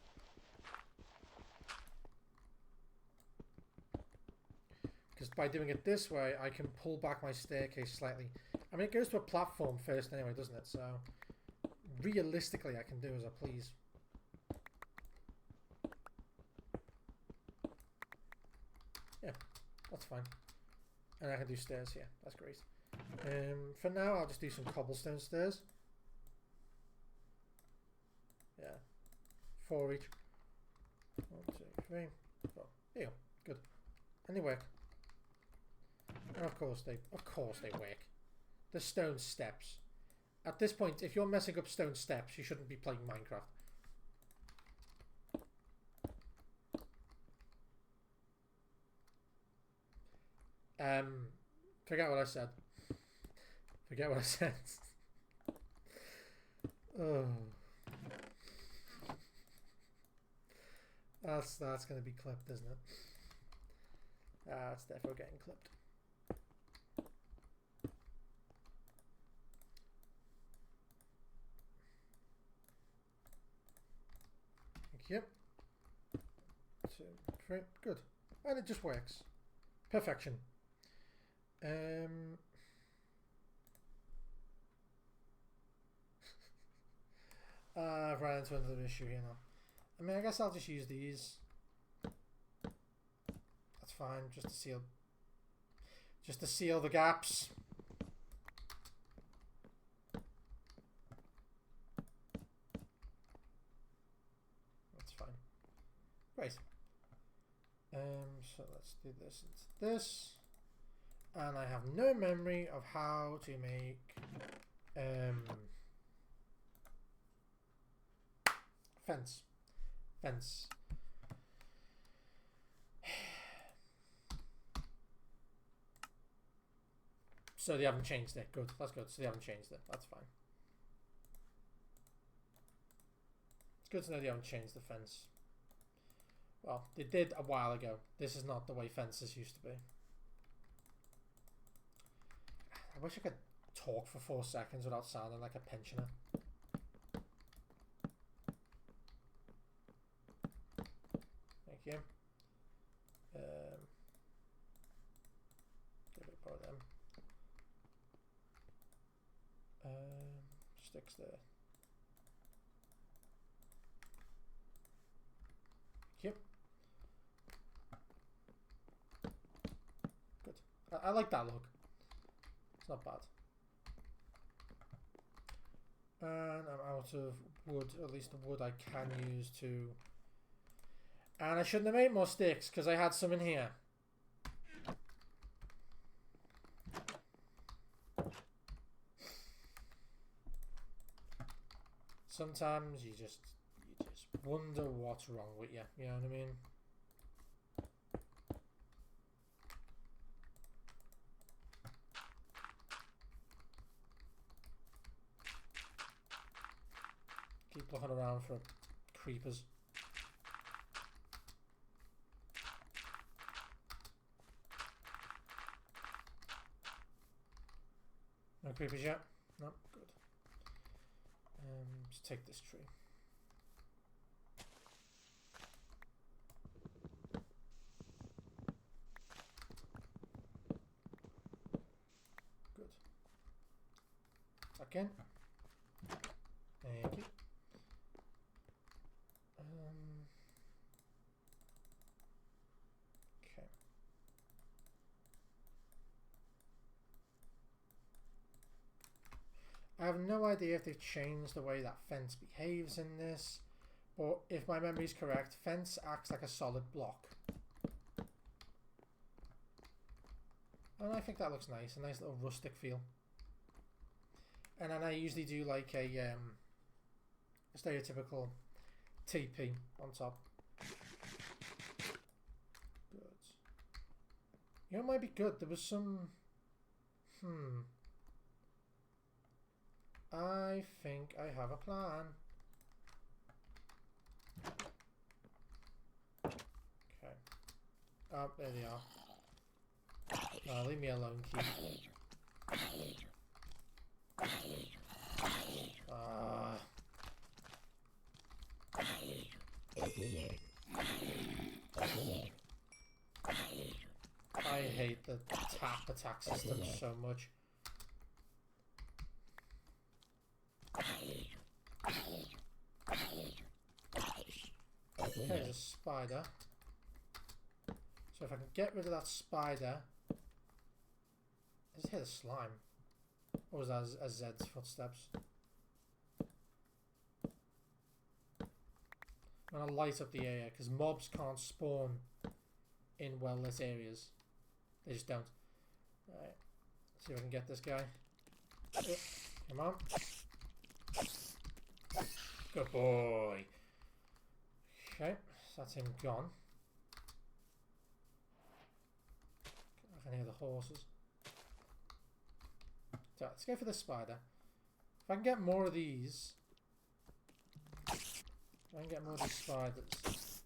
by doing it this way, I can pull back my staircase slightly. I mean, it goes to a platform first anyway, doesn't it? So, realistically, I can do as I please. Yeah, that's fine. And I can do stairs here. That's great. For now, I'll just do some cobblestone stairs. Yeah. 4 each. 1, 2, 3, 4. There you go. Good. And they work. And of course they work. The stone steps. At this point, if you're messing up stone steps, you shouldn't be playing Minecraft. Forget what I said. Forget what I said. Oh. That's gonna be clipped, isn't it? It's definitely getting clipped. Thank you. 2, 3, good. And it just works. Perfection. I've run into another issue here now. I mean, I guess I'll just use these. That's fine, just to seal the gaps. That's fine. Great. So let's do this into this. And I have no memory of how to make fence. So they haven't changed it. Good. That's good. So they haven't changed it. That's fine. It's good to know they haven't changed the fence. Well, they did a while ago. This is not the way fences used to be. I wish I could talk for 4 seconds without sounding like a pensioner. Thank you. Give it a them. Sticks there. Yep. Good. I like that look. It's not bad. And I'm out of wood, at least the wood I can use to... And I shouldn't have made more sticks because I had some in here. Sometimes you just wonder what's wrong with you. You know what I mean? Keep looking around for creepers. No creepers yet? No, good. Let's take this tree. Good. Again. Thank you. Okay. I have no idea if they've changed the way that fence behaves in this, but if my memory is correct, fence acts like a solid block. And I think that looks nice, a nice little rustic feel. And then I usually do like a stereotypical TP on top. Good. You know, it might be good. There was some... I think I have a plan. Okay. Oh, there they are. Leave me alone, Keith. I hate the to tap attack systems so much. Okay, there's a spider. So if I can get rid of that spider... I just hear the slime. Or was that a Zed's footsteps? I'm going to light up the area, because mobs can't spawn in well-lit areas. They just don't. Alright. See if I can get this guy. Oh, come on. Good boy. Okay, so that's him gone. I can hear the horses. So let's go for the spider. If I can get more of these... I can get more of these spiders.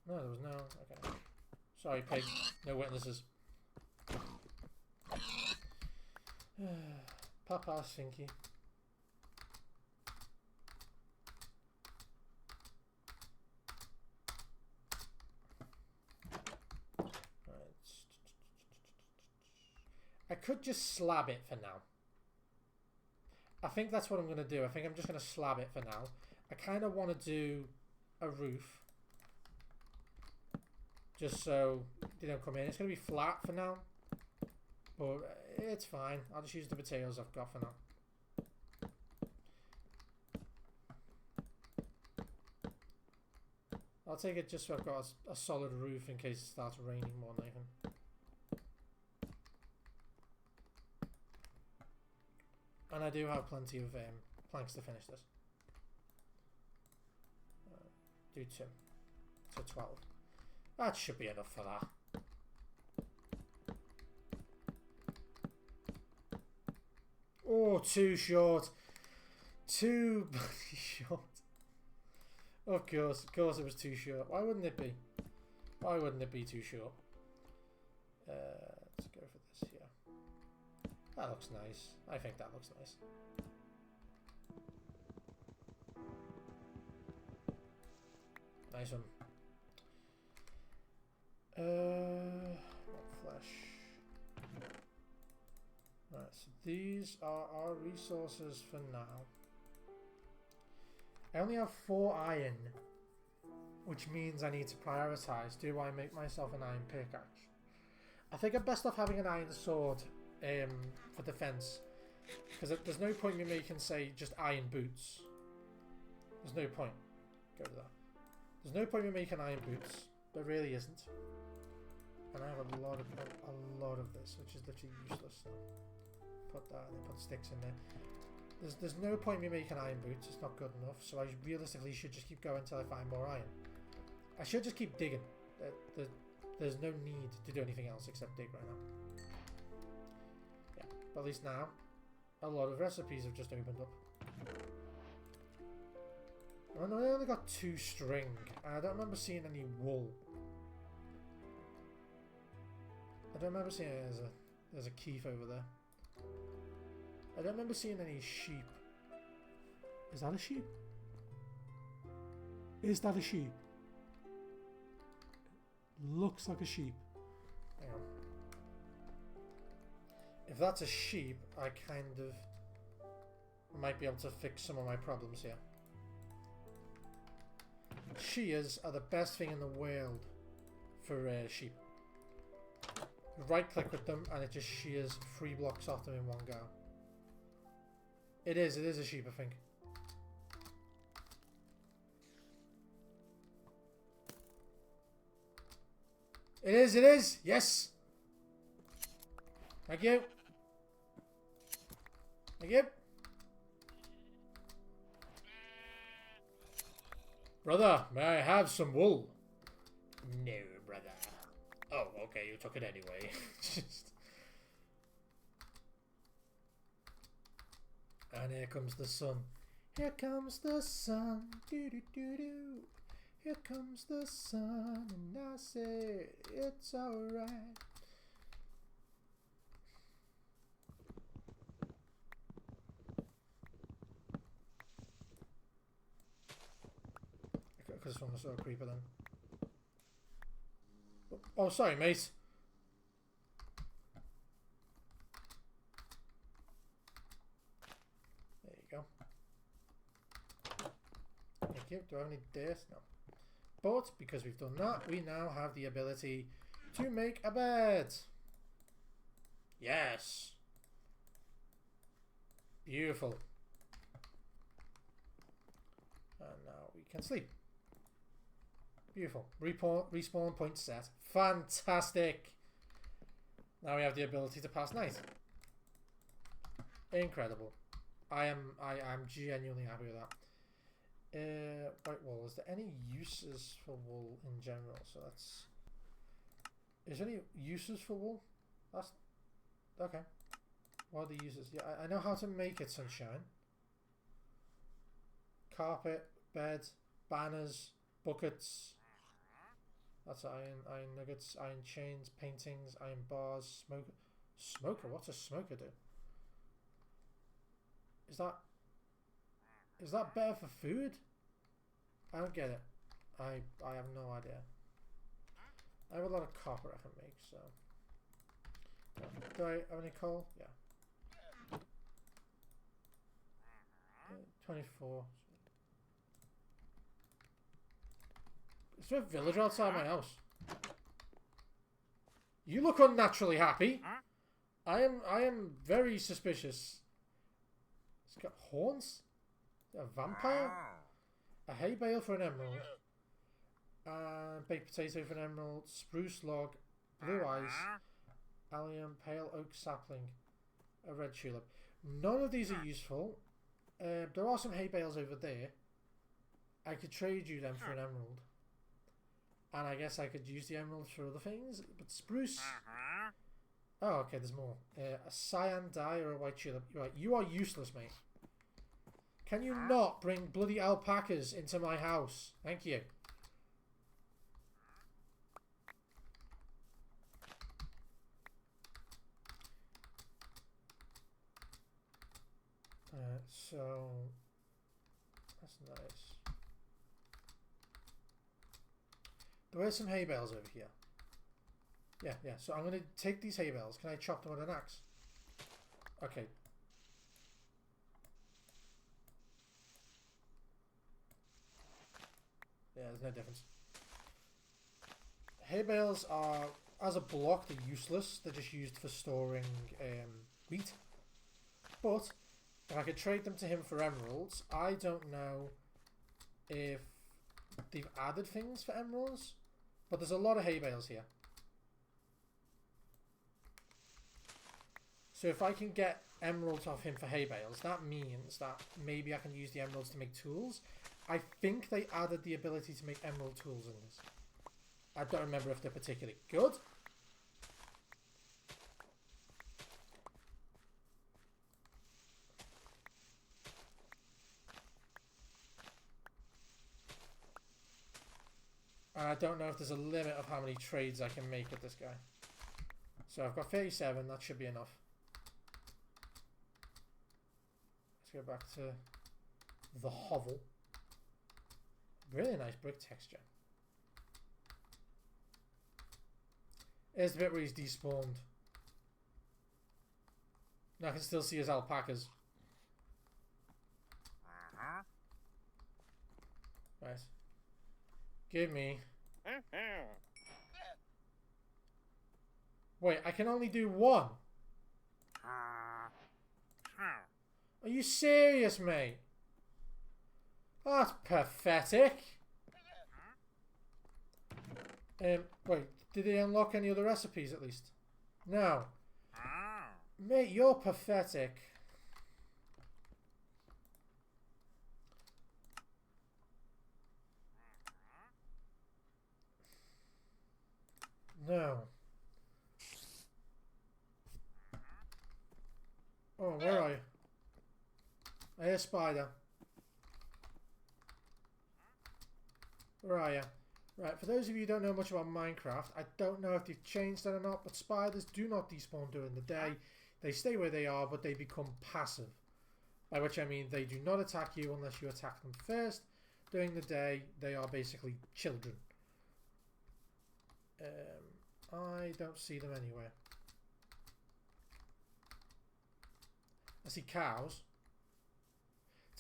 No, there was no... Okay. Sorry, pig. No witnesses. Papa Stinky. I could just slab it for now. I think that's what I'm going to do. I think I'm just going to slab it for now. I kind of want to do a roof. Just so they don't come in. It's going to be flat for now. But it's fine. I'll just use the potatoes I've got for now. I'll take it just so I've got a solid roof in case it starts raining more than anything. And I do have plenty of planks to finish this. Do 2. So 12. That should be enough for that. Oh, too short. Too bloody short. Of course it was too short. Why wouldn't it be? Why wouldn't it be too short? Let's go for this here. That looks nice. I think that looks nice. Nice one. Flesh. Right, so these are our resources for now. I only have 4 iron, which means I need to prioritize. Do I make myself an iron pickaxe? I think I'm best off having an iron sword for defense, because there's no point in me making, say, just iron boots. There's no point. Go to that. There's no point in me making iron boots. There really isn't. And I have a lot of this, which is literally useless. So put that and then put sticks in there. There's no point in me making iron boots. It's not good enough. So I realistically should just keep going until I find more iron. I should just keep digging. There's no need to do anything else except dig right now. Yeah, but at least now, a lot of recipes have just opened up. I only got 2 string, and I don't remember seeing any wool. I don't remember seeing there's a keef over there. I don't remember seeing any sheep. Is that a sheep? Is that a sheep? Looks like a sheep. Hang on. If that's a sheep, I kind of might be able to fix some of my problems here. Shears are the best thing in the world for sheep. You right click with them and it just shears 3 blocks off them in one go. It is a sheep, I think. It is, yes! Thank you. Thank you. Brother, may I have some wool? No, brother. Oh, okay, you took it anyway. And here comes the sun. Here comes the sun. Do do do do. Here comes the sun, and I say it's alright. I just want to saw a creeper then. Oh, sorry, mate. you. Do I have any dirt? No. But because we've done that, we now have the ability to make a bed. Yes. Beautiful. And now we can sleep. Beautiful. Respawn point set. Fantastic. Now we have the ability to pass night. Incredible. I'm genuinely happy with that. White wool. Is there any uses for wool in general? So that's. Is there any uses for wool? That's okay. What are the uses? Yeah, I know how to make it, sunshine. Carpet, bed, banners, buckets. That's iron nuggets, iron chains, paintings, iron bars, smoker. Smoker? What's a smoker do? Is that better for food? I don't get it. I have no idea. I have a lot of copper I can make, so. Do I have any coal? Yeah. 24. Is there a villager outside my house? You look unnaturally happy. I am very suspicious. It's got horns? A vampire? A hay bale for an emerald. Baked potato for an emerald. Spruce log. Blue eyes. Allium. Pale oak sapling. A red tulip. None of these are useful. There are some hay bales over there. I could trade you them for an emerald. And I guess I could use the emeralds for other things. But spruce... Oh, okay, there's more. A cyan dye or a white tulip. Right, you are useless, mate. Can you not bring bloody alpacas into my house? Thank you. So... That's nice. There are some hay bales over here. Yeah. So I'm going to take these hay bales. Can I chop them with an axe? Okay. Yeah, there's no difference. Hay bales are, as a block, they're useless. They're just used for storing wheat. But if I could trade them to him for emeralds, I don't know if they've added things for emeralds. But there's a lot of hay bales here. So if I can get emeralds off him for hay bales, that means that maybe I can use the emeralds to make tools. I think they added the ability to make emerald tools in this. I don't remember if they're particularly good. And I don't know if there's a limit of how many trades I can make with this guy. So I've got 37, that should be enough. Let's go back to the hovel. Really nice brick texture. Here's the bit where he's despawned. Now I can still see his alpacas. Right. Give me. Wait, I can only do one. Are you serious, mate? That's pathetic. Wait, did they unlock any other recipes at least? No. Mate, you're pathetic. No. Oh, where are you? I hear a spider. Where are you? Right, for those of you who don't know much about Minecraft, I don't know if they've changed that or not, but spiders do not despawn during the day. They stay where they are, but they become passive. By which I mean they do not attack you unless you attack them first. During the day, they are basically children. I don't see them anywhere. I see cows.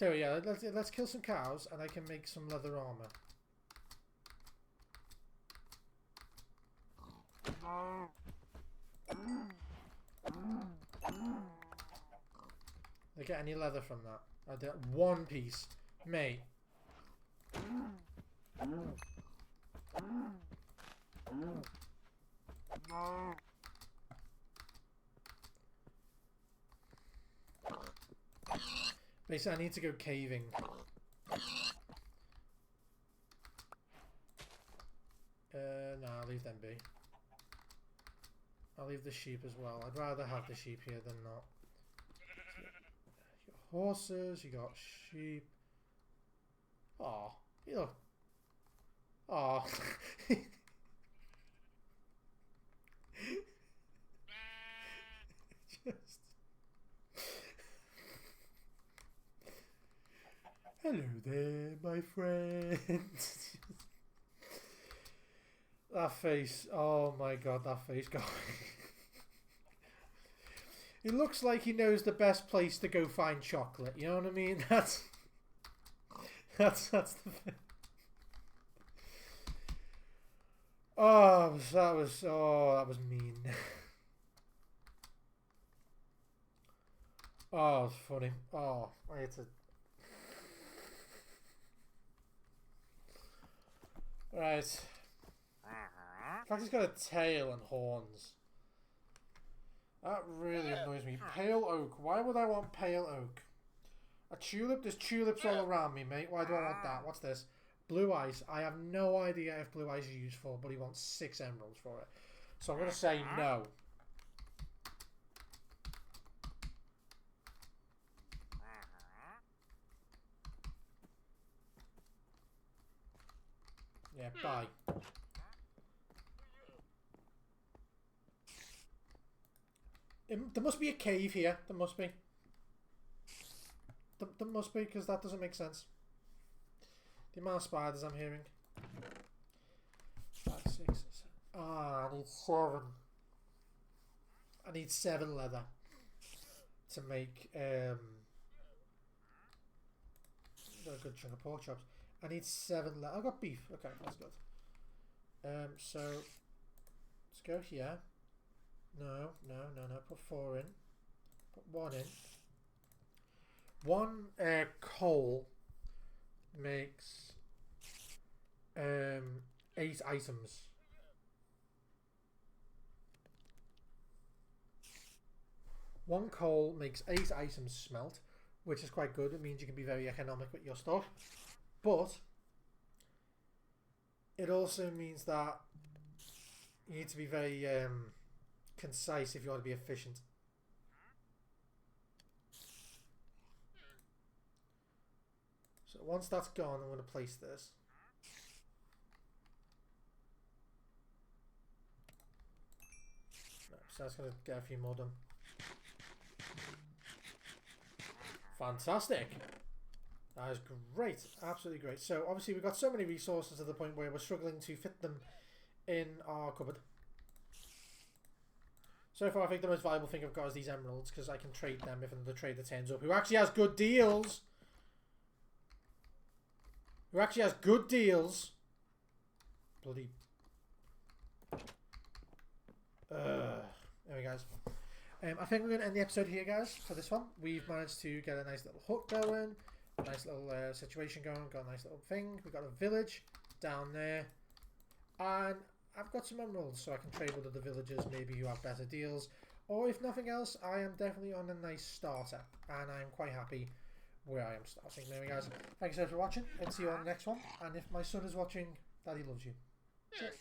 So yeah, let's kill some cows and I can make some leather armor. Did I get any leather from that? I did 1 piece. Mate. Basically, I need to go caving. No, I'll leave them be. I'll leave the sheep as well. I'd rather have the sheep here than not. You got horses, you got sheep. Aw, you look. Aw. Just. Hello there, my friend. That face. Oh my god, that face going. It looks like he knows the best place to go find chocolate. You know what I mean? That's the thing. Oh, that was mean. Oh, it's funny. Oh, I had to. Right. In fact, he's got a tail and horns. That really annoys me. Pale oak. Why would I want pale oak? A tulip? There's tulips all around me, mate. Why do I want that? What's this? Blue ice. I have no idea if blue ice is useful, but he wants 6 emeralds for it. So I'm going to say no. Yeah, bye. There must be a cave here. There must be. There must be, because that doesn't make sense. The amount of spiders I'm hearing. 5, 6, 7. Ah, I need 7. I need 7 leather to make a good chunk of pork chops. I need 7 leather. I've got beef. Okay, that's good. So let's go here. No. Put 4 in. Put 1 in. 1 coal makes 8 items. One coal makes 8 items smelt, which is quite good. It means you can be very economic with your stuff. But it also means that you need to be very concise if you want to be efficient. So once that's gone, I'm going to place this. No, so that's going to get a few more done. Fantastic. That is great. Absolutely great. So obviously we've got so many resources to the point where we're struggling to fit them in our cupboard. So far I think the most valuable thing I've got is these emeralds, because I can trade them if another trader turns up who actually has good deals. Bloody. There we go, guys. I think we're going to end the episode here, guys, for this one. We've managed to get a nice little hut going, a nice little situation going, got a nice little thing. We've got a village down there, and I've got some emeralds, so I can trade with other villagers, maybe who have better deals. Or if nothing else, I am definitely on a nice starter, and I'm quite happy where I am starting. There we go, guys. Thank you so much for watching, and see you on the next one. And if my son is watching, Daddy loves you. Cheers.